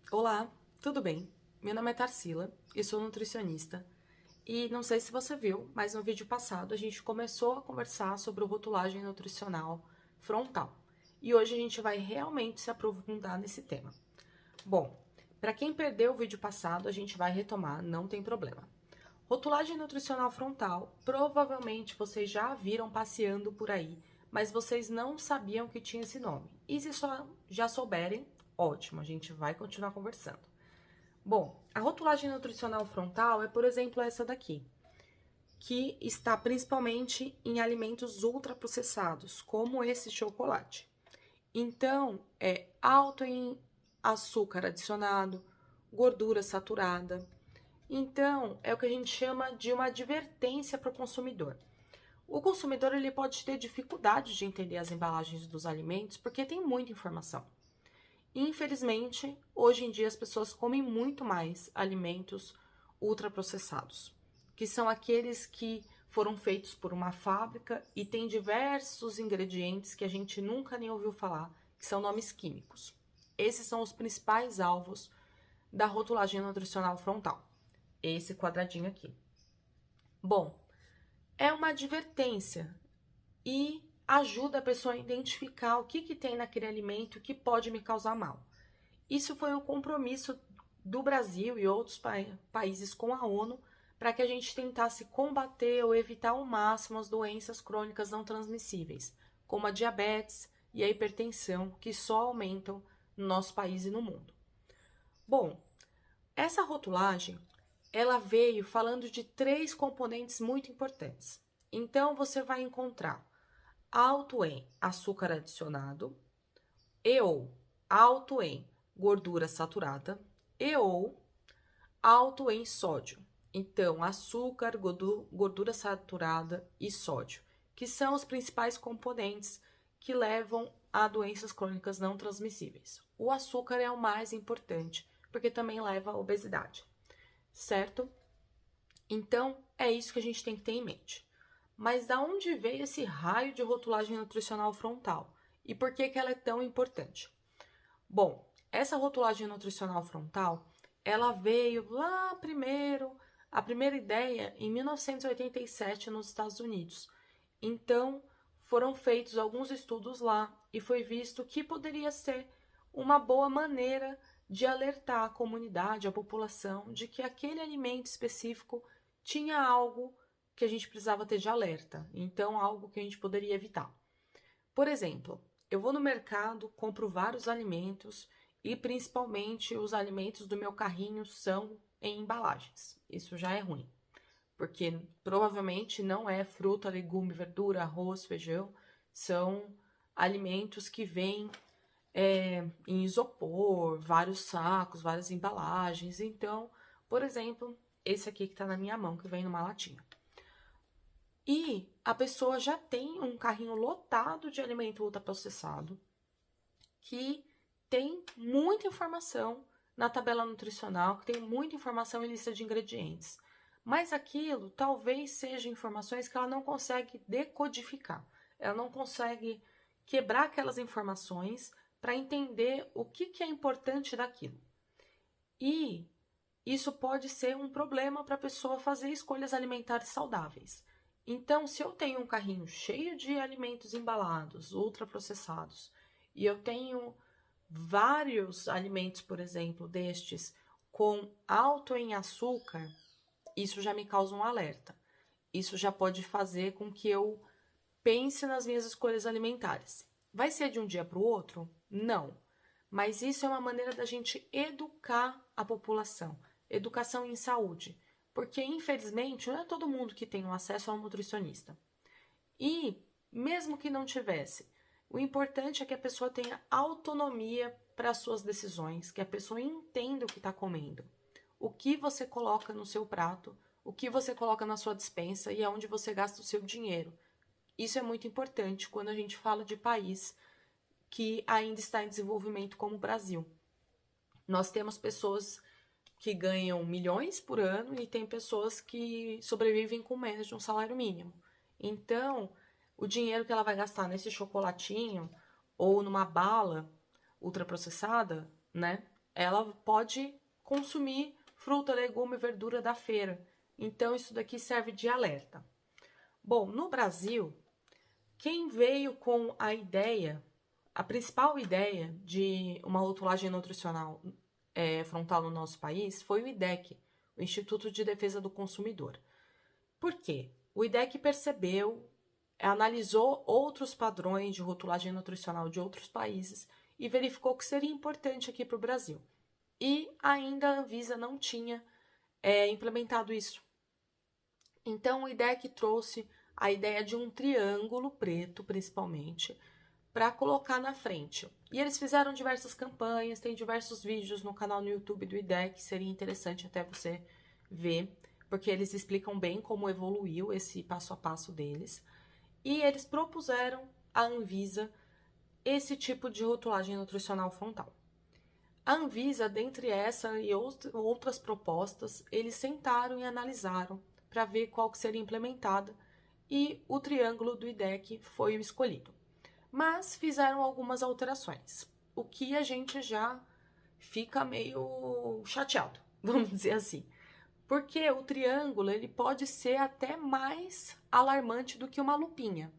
Olá, tudo bem? Meu nome é Tarsila e sou nutricionista. E não sei se você viu, mas no vídeo passado a gente começou a conversar sobre rotulagem nutricional frontal. E hoje a gente vai realmente se aprofundar nesse tema. Bom, para quem perdeu o vídeo passado, a gente vai retomar, não tem problema. Rotulagem nutricional frontal, provavelmente vocês já viram passeando por aí, mas vocês não sabiam que tinha esse nome. E se só já souberem, ótimo, a gente vai continuar conversando. Bom, a rotulagem nutricional frontal é, por exemplo, essa daqui, que está principalmente em alimentos ultraprocessados, como esse chocolate. Então, é alto em açúcar adicionado, gordura saturada. Então, é o que a gente chama de uma advertência para o consumidor. O consumidor ele pode ter dificuldade de entender as embalagens dos alimentos porque tem muita informação. Infelizmente, hoje em dia as pessoas comem muito mais alimentos ultraprocessados, que são aqueles que foram feitos por uma fábrica e tem diversos ingredientes que a gente nunca nem ouviu falar, que são nomes químicos. Esses são os principais alvos da rotulagem nutricional frontal. Esse quadradinho aqui. Bom, é uma advertência e ajuda a pessoa a identificar o que tem naquele alimento que pode me causar mal. Isso foi um compromisso do Brasil e outros países com a ONU para que a gente tentasse combater ou evitar ao máximo as doenças crônicas não transmissíveis, como a diabetes e a hipertensão, que só aumentam no nosso país e no mundo. Bom, essa rotulagem, ela veio falando de três componentes muito importantes. Então, você vai encontrar alto em açúcar adicionado e ou alto em gordura saturada e ou alto em sódio. Então, açúcar, gordura saturada e sódio, que são os principais componentes que levam a doenças crônicas não transmissíveis. O açúcar é o mais importante, porque também leva à obesidade, certo? Então, é isso que a gente tem que ter em mente. Mas da onde veio esse raio de rotulagem nutricional frontal? E por que ela é tão importante? Bom, essa rotulagem nutricional frontal, ela veio lá primeiro, a primeira ideia em 1987 nos Estados Unidos. Então, foram feitos alguns estudos lá e foi visto que poderia ser uma boa maneira de alertar a comunidade, a população, de que aquele alimento específico tinha algo que a gente precisava ter de alerta, então algo que a gente poderia evitar. Por exemplo, eu vou no mercado, compro vários alimentos e principalmente os alimentos do meu carrinho são em embalagens. Isso já é ruim, porque provavelmente não é fruta, legume, verdura, arroz, feijão, são alimentos que vêm em isopor, vários sacos, várias embalagens. Então, por exemplo, esse aqui que tá na minha mão, que vem numa latinha. E a pessoa já tem um carrinho lotado de alimento ultraprocessado, que tem muita informação na tabela nutricional, que tem muita informação em lista de ingredientes. Mas aquilo talvez seja informações que ela não consegue decodificar. Ela não consegue quebrar aquelas informações para entender o que é importante daquilo. E isso pode ser um problema para a pessoa fazer escolhas alimentares saudáveis. Então, se eu tenho um carrinho cheio de alimentos embalados, ultraprocessados, e eu tenho vários alimentos, por exemplo, destes com alto em açúcar, isso já me causa um alerta. Isso já pode fazer com que eu pense nas minhas escolhas alimentares. Vai ser de um dia para o outro? Não. Mas isso é uma maneira da gente educar a população. Educação em saúde. Porque, infelizmente, não é todo mundo que tem um acesso a um nutricionista. E, mesmo que não tivesse, o importante é que a pessoa tenha autonomia para as suas decisões, que a pessoa entenda o que está comendo, o que você coloca no seu prato, o que você coloca na sua despensa e aonde você gasta o seu dinheiro. Isso é muito importante quando a gente fala de país que ainda está em desenvolvimento como o Brasil. Nós temos pessoas que ganham milhões por ano e tem pessoas que sobrevivem com menos de um salário mínimo. Então, o dinheiro que ela vai gastar nesse chocolatinho ou numa bala ultraprocessada, né? ela pode consumir fruta, legume, verdura da feira. Então, isso daqui serve de alerta. Bom, no Brasil, quem veio com a ideia, a principal ideia de uma rotulagem nutricional frontal no nosso país foi o IDEC, o Instituto de Defesa do Consumidor. Por quê? O IDEC percebeu, analisou outros padrões de rotulagem nutricional de outros países e verificou que seria importante aqui para o Brasil. E ainda a Anvisa não tinha implementado isso. Então, o IDEC trouxe a ideia de um triângulo preto, principalmente, para colocar na frente. E eles fizeram diversas campanhas, tem diversos vídeos no canal no YouTube do IDEC, seria interessante até você ver, porque eles explicam bem como evoluiu esse passo a passo deles. E eles propuseram à Anvisa esse tipo de rotulagem nutricional frontal. A Anvisa, dentre essa e outras propostas, eles sentaram e analisaram para ver qual que seria implementada e o triângulo do IDEC foi o escolhido. Mas fizeram algumas alterações, o que a gente já fica meio chateado, vamos dizer assim. Porque o triângulo ele pode ser até mais alarmante do que uma lupinha.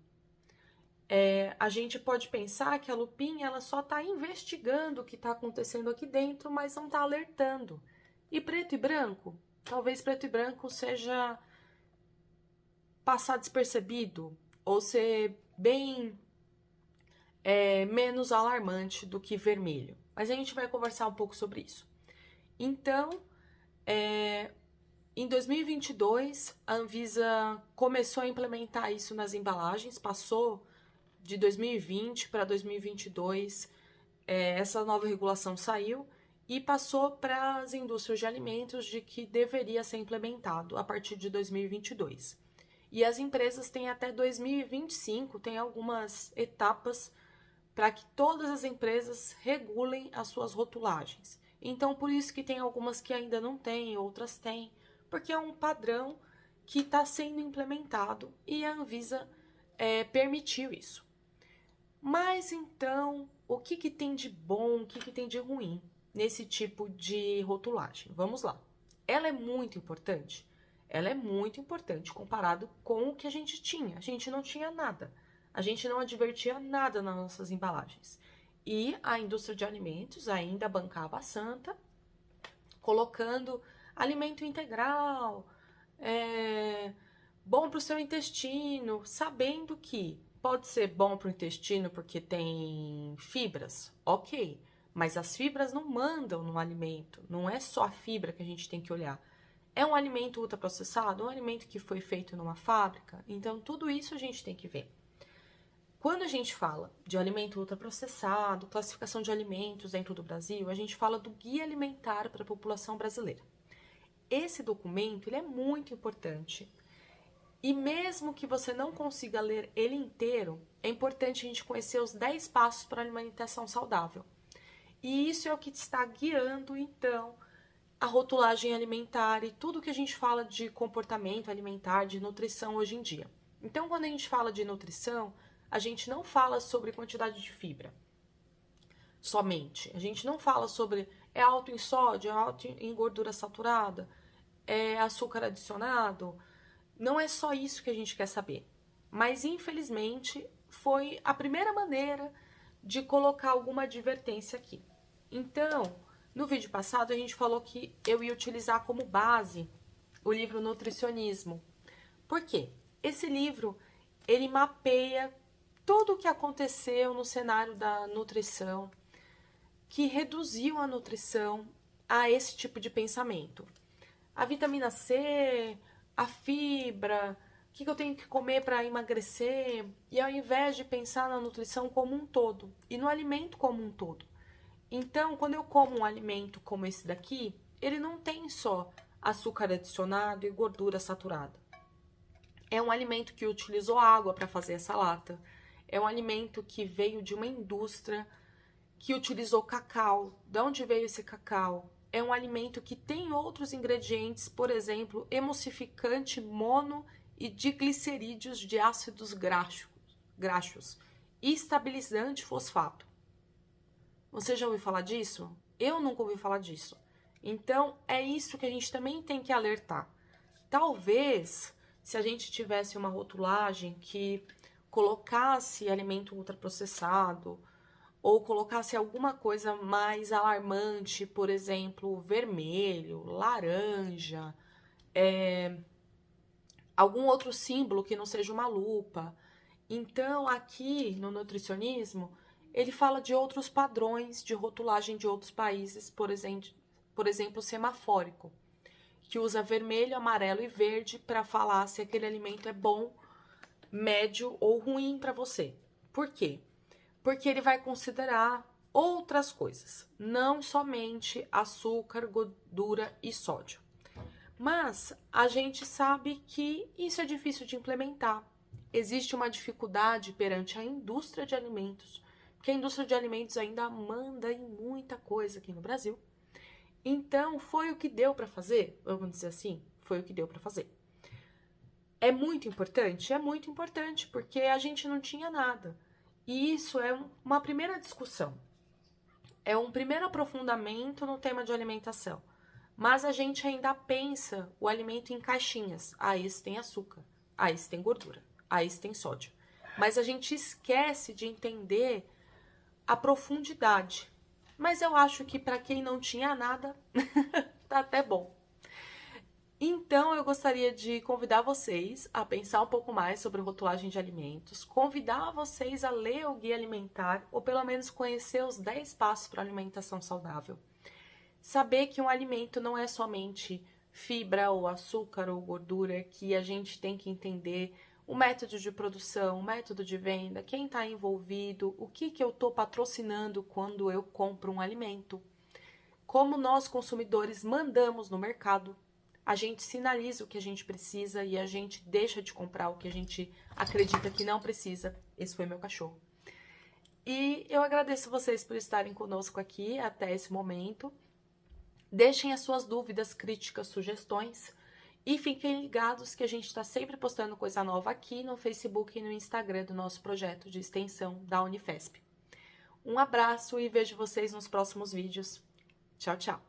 A gente pode pensar que a lupinha ela só está investigando o que está acontecendo aqui dentro, mas não está alertando. E preto e branco? Talvez preto e branco seja passar despercebido ou ser bem menos alarmante do que vermelho. Mas a gente vai conversar um pouco sobre isso. Então, em 2022, a Anvisa começou a implementar isso nas embalagens, passou de 2020 para 2022, essa nova regulação saiu e passou para as indústrias de alimentos de que deveria ser implementado a partir de 2022. E as empresas têm até 2025, tem algumas etapas para que todas as empresas regulem as suas rotulagens. Então, por isso que tem algumas que ainda não têm, outras têm, porque é um padrão que está sendo implementado e a Anvisa permitiu isso. Mas então, o que tem de bom, o que tem de ruim nesse tipo de rotulagem? Vamos lá. Ela é muito importante? Ela é muito importante comparado com o que a gente tinha. A gente não tinha nada. A gente não advertia nada nas nossas embalagens. E a indústria de alimentos ainda bancava a santa, colocando alimento integral, bom para o seu intestino, sabendo que pode ser bom para o intestino porque tem fibras, ok, mas as fibras não mandam no alimento, não é só a fibra que a gente tem que olhar. É um alimento ultraprocessado, um alimento que foi feito numa fábrica, então tudo isso a gente tem que ver. Quando a gente fala de alimento ultraprocessado, classificação de alimentos dentro do Brasil, a gente fala do Guia Alimentar para a População Brasileira. Esse documento ele é muito importante e mesmo que você não consiga ler ele inteiro, é importante a gente conhecer os 10 passos para a alimentação saudável. E isso é o que está guiando, então, a rotulagem alimentar e tudo que a gente fala de comportamento alimentar, de nutrição hoje em dia. Então, quando a gente fala de nutrição, a gente não fala sobre quantidade de fibra somente. A gente não fala sobre é alto em sódio, é alto em gordura saturada, é açúcar adicionado. Não é só isso que a gente quer saber. Mas, infelizmente, foi a primeira maneira de colocar alguma advertência aqui. Então, no vídeo passado, a gente falou que eu ia utilizar como base o livro Nutricionismo. Por quê? Esse livro, ele mapeia tudo o que aconteceu no cenário da nutrição, que reduziu a nutrição a esse tipo de pensamento. A vitamina C, a fibra, o que eu tenho que comer para emagrecer, e ao invés de pensar na nutrição como um todo, e no alimento como um todo. Então, quando eu como um alimento como esse daqui, ele não tem só açúcar adicionado e gordura saturada. É um alimento que utilizou água para fazer essa lata. É um alimento que veio de uma indústria que utilizou cacau. De onde veio esse cacau? É um alimento que tem outros ingredientes, por exemplo, emulsificante mono e diglicerídeos de ácidos graxos e estabilizante fosfato. Você já ouviu falar disso? Eu nunca ouvi falar disso. Então, é isso que a gente também tem que alertar. Talvez, se a gente tivesse uma rotulagem que colocasse alimento ultraprocessado ou colocasse alguma coisa mais alarmante, por exemplo, vermelho, laranja, algum outro símbolo que não seja uma lupa. Então, aqui no nutricionismo, ele fala de outros padrões de rotulagem de outros países, por exemplo, semafórico, que usa vermelho, amarelo e verde para falar se aquele alimento é bom, médio ou ruim para você. Por quê? Porque ele vai considerar outras coisas, não somente açúcar, gordura e sódio. Mas a gente sabe que isso é difícil de implementar. Existe uma dificuldade perante a indústria de alimentos, porque a indústria de alimentos ainda manda em muita coisa aqui no Brasil. Então, foi o que deu para fazer? Vamos dizer assim, foi o que deu para fazer. É muito importante? É muito importante, porque a gente não tinha nada. E isso é uma primeira discussão. É um primeiro aprofundamento no tema de alimentação. Mas a gente ainda pensa o alimento em caixinhas. Ah, esse tem açúcar. Ah, esse tem gordura. Ah, esse tem sódio. Mas a gente esquece de entender a profundidade. Mas eu acho que para quem não tinha nada, tá até bom. Então, eu gostaria de convidar vocês a pensar um pouco mais sobre rotulagem de alimentos, convidar vocês a ler o Guia Alimentar, ou pelo menos conhecer os 10 passos para alimentação saudável. Saber que um alimento não é somente fibra ou açúcar ou gordura, que a gente tem que entender o método de produção, o método de venda, quem está envolvido, o que eu estou patrocinando quando eu compro um alimento. Como nós, consumidores, mandamos no mercado, a gente sinaliza o que a gente precisa e a gente deixa de comprar o que a gente acredita que não precisa. Esse foi meu cachorro. E eu agradeço vocês por estarem conosco aqui até esse momento. Deixem as suas dúvidas, críticas, sugestões e fiquem ligados que a gente está sempre postando coisa nova aqui no Facebook e no Instagram do nosso projeto de extensão da Unifesp. Um abraço e vejo vocês nos próximos vídeos. Tchau, tchau!